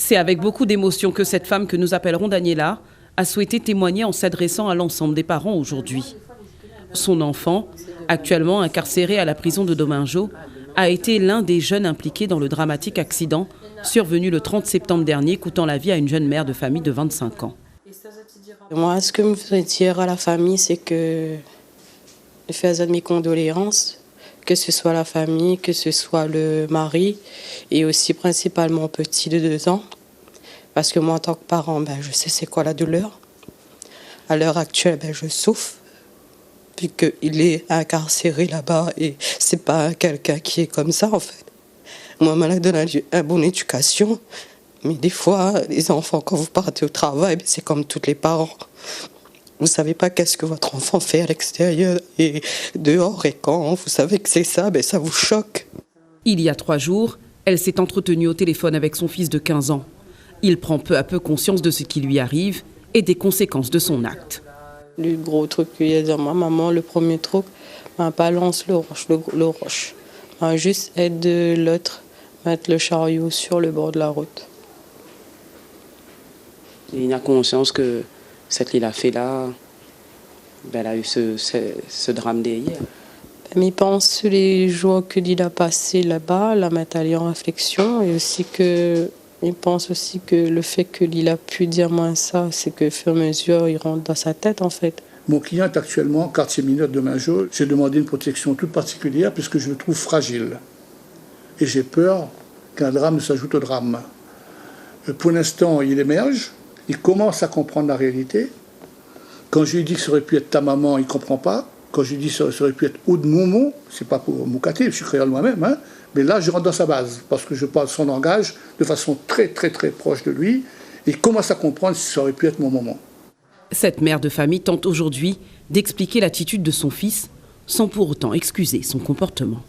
C'est avec beaucoup d'émotion que cette femme, que nous appellerons Daniela, a souhaité témoigner en s'adressant à l'ensemble des parents aujourd'hui. Son enfant, actuellement incarcéré à la prison de Domingo, a été l'un des jeunes impliqués dans le dramatique accident survenu le 30 septembre dernier, coûtant la vie à une jeune mère de famille de 25 ans. Moi, ce que je voudrais dire à la famille, c'est que je fais mes condoléances, que ce soit la famille, que ce soit le mari, et aussi principalement mon petit de 2 ans. Parce que moi, en tant que parent, je sais c'est quoi la douleur. À l'heure actuelle, je souffre, vu qu'il est incarcéré là-bas, et c'est pas quelqu'un qui est comme ça, en fait. Moi, je donne une bonne éducation, mais des fois, les enfants, quand vous partez au travail, c'est comme tous les parents. Vous ne savez pas qu'est-ce que votre enfant fait à l'extérieur et dehors, et quand vous savez que c'est ça, ça vous choque. Il y a 3 jours, elle s'est entretenue au téléphone avec son fils de 15 ans. Il prend peu à peu conscience de ce qui lui arrive et des conséquences de son acte. Le gros truc qu'il y a dans ma maman, le premier truc, balance le roche. Juste aide l'autre, mettre le chariot sur le bord de la route. Il a conscience que ce qu'il a fait là, elle a eu ce drame d'hier. Mais il pense les jours qu'il a passé là-bas, la mettre en réflexion, et aussi que il pense aussi que le fait qu'il a pu dire moins ça, c'est que, au fur et à mesure, il rentre dans sa tête, en fait. Mon client est actuellement quartier mineur de Domingo. J'ai demandé une protection toute particulière puisque je le trouve fragile. Et j'ai peur qu'un drame ne s'ajoute au drame. Pour l'instant, il émerge, il commence à comprendre la réalité. Quand je lui dis que ça aurait pu être ta maman, il ne comprend pas. Quand je lui dis que ça aurait pu être Oud Momo, c'est pas pour Moukaté, je suis créole moi-même, mais là je rentre dans sa base, parce que je parle son langage de façon très très très proche de lui, et il commence à comprendre si ça aurait pu être mon moment. Cette mère de famille tente aujourd'hui d'expliquer l'attitude de son fils, sans pour autant excuser son comportement.